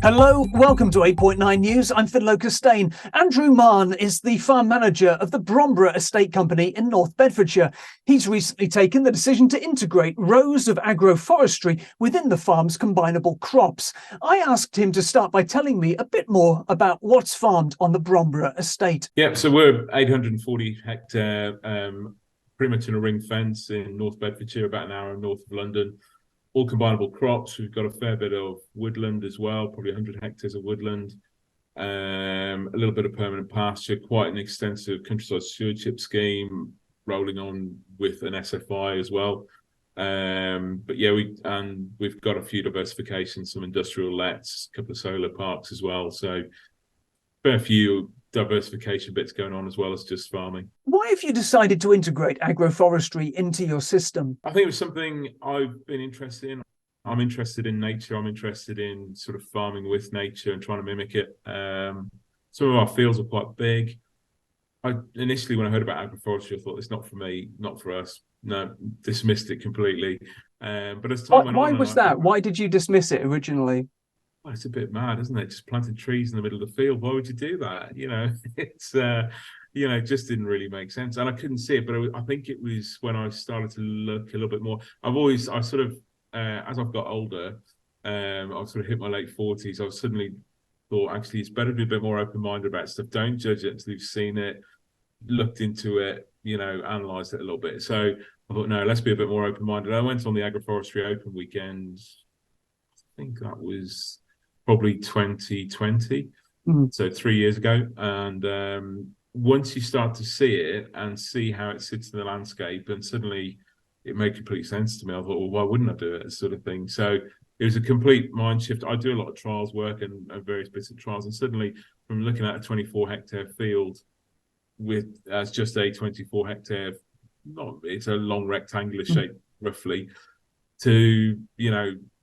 Hello, welcome to 8.9 News. I'm Costain. Andrew Mahon is the farm manager of the Bromborough Estate Company in North Bedfordshire. He's recently taken the decision to integrate rows of agroforestry within the farm's combinable crops. I asked him to start by telling me a bit more about what's farmed on the Bromborough Estate. Yeah, so we're 840 hectare, pretty much in a ring fence in North Bedfordshire, about an hour north of London. All combinable crops. We've got a fair bit of woodland as well, probably 100 hectares of woodland, a little bit of permanent pasture, quite an extensive countryside stewardship scheme, rolling on with an SFI as well. But yeah, we've got a few diversifications, some industrial lets, a couple of solar parks as well. So fair few diversification bits going on as well as just farming. Why have you decided to integrate agroforestry into your system? I think it was something I've been interested in. I'm interested in nature. I'm interested in sort of farming with nature and trying to mimic it. Some of our fields are quite big. Initially, when I heard about agroforestry, I thought it's not for me, not for us. No, dismissed it completely. But as time went on, why was that? Why did you dismiss it originally? Well, it's a bit mad, isn't it? Just planting trees in the middle of the field. Why would you do that? It's just didn't really make sense, and I couldn't see it. But I think it was when I started to look a little bit more. As I've got older, I've sort of hit my late 40s. I've suddenly thought, actually, it's better to be a bit more open-minded about stuff. Don't judge it until you've seen it, looked into it, analysed it a little bit. So I thought, no, let's be a bit more open-minded. I went on the Agroforestry Open weekend. I think that was probably 2020, so 3 years ago. And once you start to see it and see how it sits in the landscape, and suddenly it made complete sense to me. I thought, well, why wouldn't I do it? Sort of thing. So it was a complete mind shift. I do a lot of trials work and various bits of trials, and suddenly from looking at a 24 hectare field as just a 24 hectare, it's a long rectangular shape roughly, to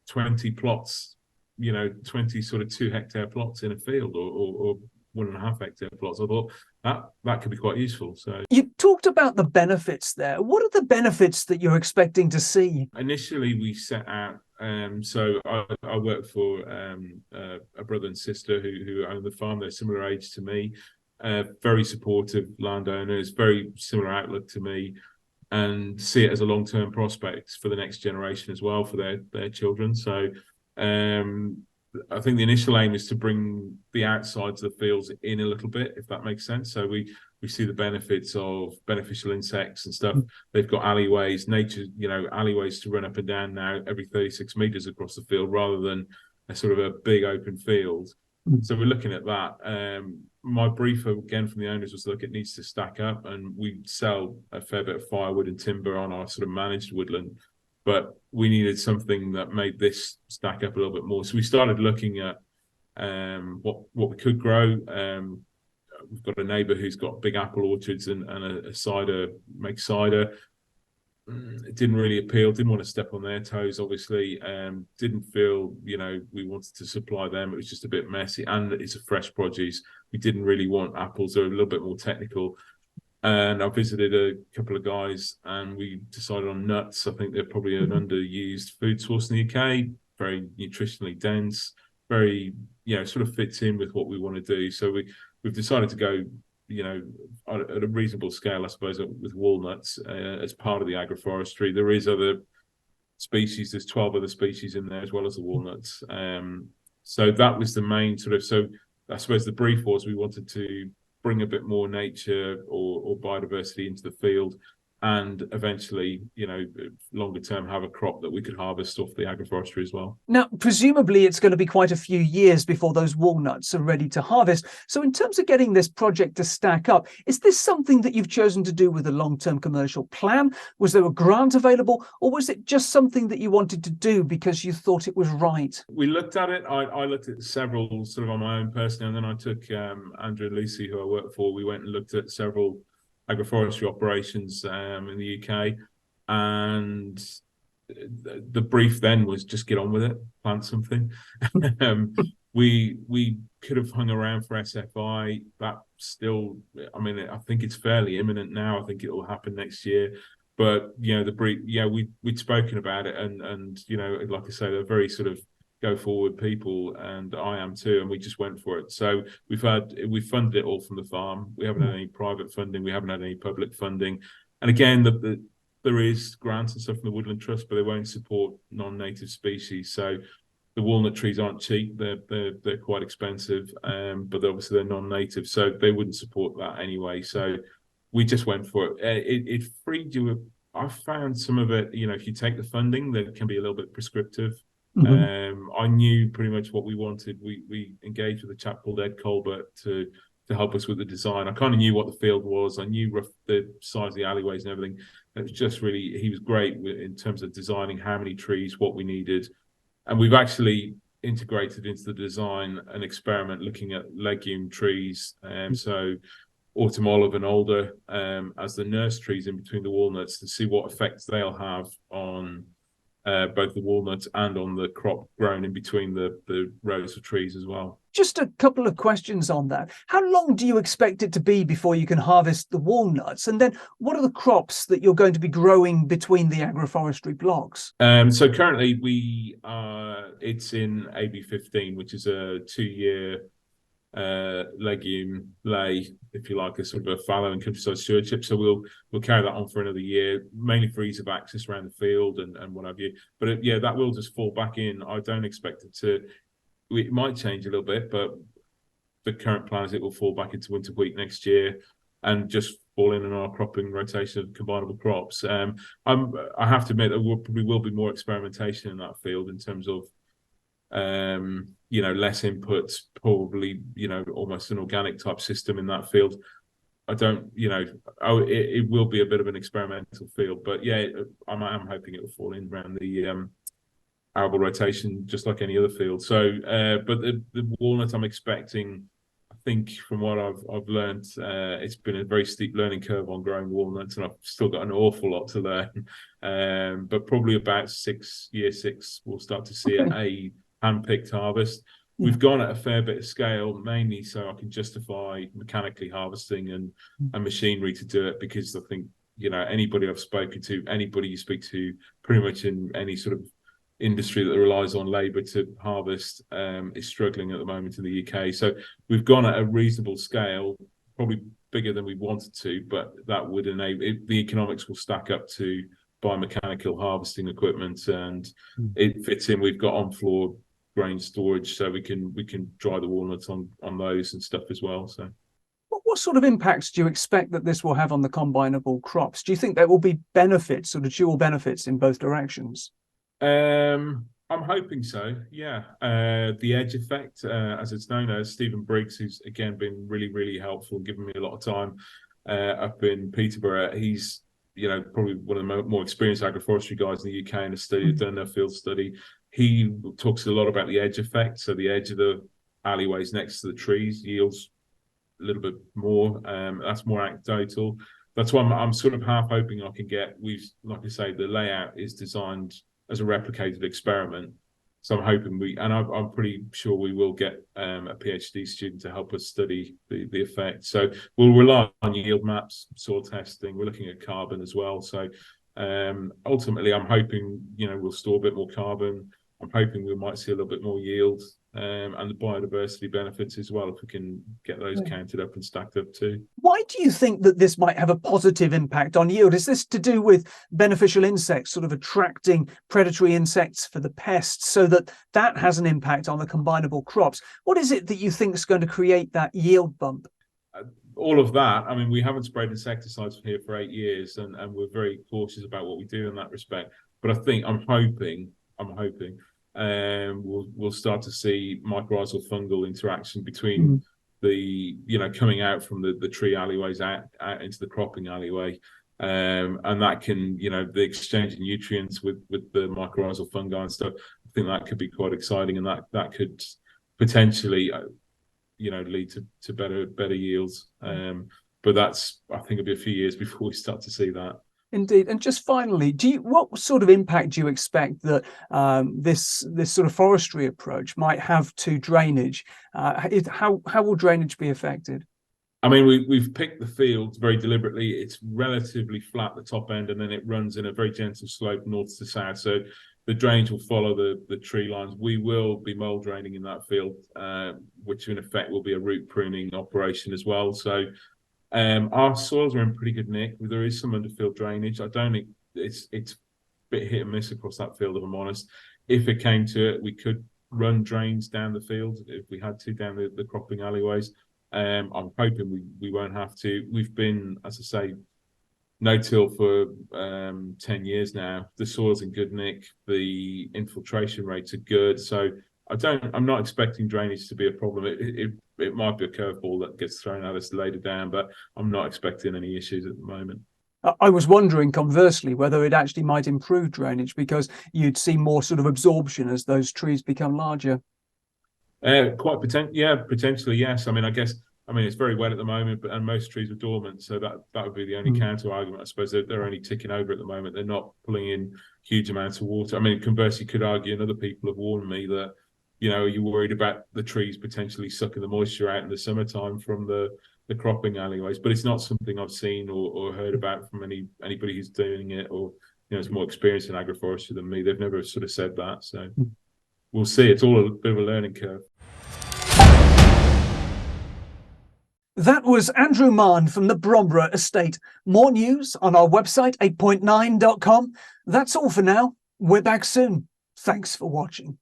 20 plots, 20 sort of 2 hectare plots in a field, or 1.5 hectare plots. I thought that could be quite useful. So you talked about the benefits there. What are the benefits that you're expecting to see? Initially, we set out. So I work for a brother and sister who own the farm. They're similar age to me, very supportive landowners, very similar outlook to me, and see it as a long-term prospect for the next generation as well, for their children. So I think the initial aim is to bring the outsides of the fields in a little bit, if that makes sense. So we see the benefits of beneficial insects and stuff. They've got alleyways, alleyways to run up and down now every 36 meters across the field, rather than a sort of a big open field. So we're looking at that. My brief again from the owners was, look, it needs to stack up, and we sell a fair bit of firewood and timber on our sort of managed woodland, but we needed something that made this stack up a little bit more. So we started looking at what we could grow. We've got a neighbour who's got big apple orchards and a cider, makes cider. It didn't really appeal, didn't want to step on their toes, obviously. Didn't feel, we wanted to supply them. It was just a bit messy, and it's a fresh produce. We didn't really want apples. They're a little bit more technical. And I visited a couple of guys, and we decided on nuts. I think they're probably an underused food source in the UK, very nutritionally dense, very, sort of fits in with what we want to do. So we've decided to go, at a reasonable scale, I suppose, with walnuts as part of the agroforestry. There is other species. There's 12 other species in there as well as the walnuts. So that was the main sort of. So I suppose the brief was, we wanted to bring a bit more nature or biodiversity into the field, and eventually, longer term, have a crop that we could harvest off the agroforestry as well. Now, presumably it's going to be quite a few years before those walnuts are ready to harvest. So in terms of getting this project to stack up, is this something that you've chosen to do with a long-term commercial plan? Was there a grant available, or was it just something that you wanted to do because you thought it was right? We looked at it. I looked at several sort of on my own personally, and then I took Andrew and Lucy, who I work for. We went and looked at several agroforestry operations in the UK, and the brief then was just get on with it, plant something. We could have hung around for SFI. That still, I think it's fairly imminent now. I think it will happen next year. But the brief, we'd spoken about it, and like I say, they're very sort of go forward people, and I am too, and we just went for it. So we've funded it all from the farm. We haven't had any private funding, we haven't had any public funding. And again, there is grants and stuff from the Woodland Trust, but they won't support non-native species. So the walnut trees aren't cheap; they're quite expensive, but obviously they're non-native, so they wouldn't support that anyway. So we just went for it. It freed you. I found some of it, if you take the funding, that can be a little bit prescriptive. I knew pretty much what we wanted. We engaged with a chap called Ed Colbert to help us with the design. I kind of knew what the field was. I knew the size of the alleyways and everything. It was just really, he was great in terms of designing how many trees, what we needed. And we've actually integrated into the design an experiment looking at legume trees. So autumn olive and alder as the nurse trees in between the walnuts, to see what effects they'll have on both the walnuts and on the crop grown in between the rows of trees as well. Just a couple of questions on that. How long do you expect it to be before you can harvest the walnuts? And then what are the crops that you're going to be growing between the agroforestry blocks? So currently it's in AB15, which is a 2-year legume lay, if you like, a sort of a fallow and countryside stewardship. So we'll carry that on for another year, mainly for ease of access around the field and what have you. But that will just fall back in. I don't expect it to. It might change a little bit, but the current plan is it will fall back into winter wheat next year and just fall in our cropping rotation of combinable crops. I have to admit there probably will be more experimentation in that field in terms of less inputs, probably, almost an organic type system in that field. I don't, it will be a bit of an experimental field, but I'm hoping it will fall in around the arable rotation, just like any other field. So, but the walnut, I'm expecting, I think from what I've learned, it's been a very steep learning curve on growing walnuts, and I've still got an awful lot to learn. But probably about year six, we'll start to see a hand-picked harvest. We've gone at a fair bit of scale, mainly so I can justify mechanically harvesting and machinery to do it, because I think, anybody I've spoken to, anybody you speak to, pretty much in any sort of industry that relies on labour to harvest is struggling at the moment in the UK. So we've gone at a reasonable scale, probably bigger than we wanted to, but that would enable the economics will stack up to biomechanical harvesting equipment, and it fits in. We've got on-floor grain storage, so we can dry the walnuts on those and stuff as well. So what sort of impacts do you expect that this will have on the combinable crops? Do you think there will be benefits, sort of dual benefits in both directions? I'm hoping so, yeah. The edge effect, as it's known as, Stephen Briggs, who's again been really, really helpful and given me a lot of time up in Peterborough. He's, probably one of the more experienced agroforestry guys in the UK and has done a field study. He talks a lot about the edge effect. So the edge of the alleyways next to the trees yields a little bit more. That's more anecdotal. That's why I'm sort of half hoping I can get. Like I say, the layout is designed as a replicated experiment. So I'm hoping I'm pretty sure we will get a PhD student to help us study the effect. So we'll rely on yield maps, soil testing. We're looking at carbon as well. So ultimately, I'm hoping, we'll store a bit more carbon. I'm hoping we might see a little bit more yield and the biodiversity benefits as well, if we can get those counted up and stacked up too. Why do you think that this might have a positive impact on yield? Is this to do with beneficial insects sort of attracting predatory insects for the pests, so that has an impact on the combinable crops? What is it that you think is going to create that yield bump? All of that. I mean, we haven't sprayed insecticides here for 8 years, and we're very cautious about what we do in that respect. But I'm hoping we'll start to see mycorrhizal fungal interaction between the coming out from the tree alleyways out into the cropping alleyway, and that can the exchange of nutrients with the mycorrhizal fungi and stuff. I think that could be quite exciting, and that could potentially lead to better yields. But that's, I think, it'll be a few years before we start to see that. Indeed. And just finally, what sort of impact do you expect that this sort of forestry approach might have to drainage? How will drainage be affected? I mean, we've picked the field very deliberately. It's relatively flat at the top end, and then it runs in a very gentle slope north to south. So the drainage will follow the tree lines. We will be mold draining in that field, which in effect will be a root pruning operation as well. So our soils are in pretty good nick. There is some underfield drainage. I don't think it's a bit hit and miss across that field, if I'm honest. If it came to it, we could run drains down the field if we had to, down the cropping alleyways. I'm hoping we won't have to. We've been, as I say, no-till for 10 years now. The soil's in good nick. The infiltration rates are good. So I'm not expecting drainage to be a problem. It might be a curveball that gets thrown at us later down, but I'm not expecting any issues at the moment. I was wondering, conversely, whether it actually might improve drainage because you'd see more sort of absorption as those trees become larger. Potentially, yes. I mean, it's very wet at the moment, and most trees are dormant, so that would be the only counter argument. I suppose they're only ticking over at the moment. They're not pulling in huge amounts of water. I mean, conversely, you could argue, and other people have warned me that, are you worried about the trees potentially sucking the moisture out in the summertime from the cropping alleyways? But it's not something I've seen or heard about from anybody who's doing it, or is more experienced in agroforestry than me. They've never sort of said that. So we'll see. It's all a bit of a learning curve. That was Andrew Mahon from the Bromborough Estate. More news on our website, 8.9.com. That's all for now. We're back soon. Thanks for watching.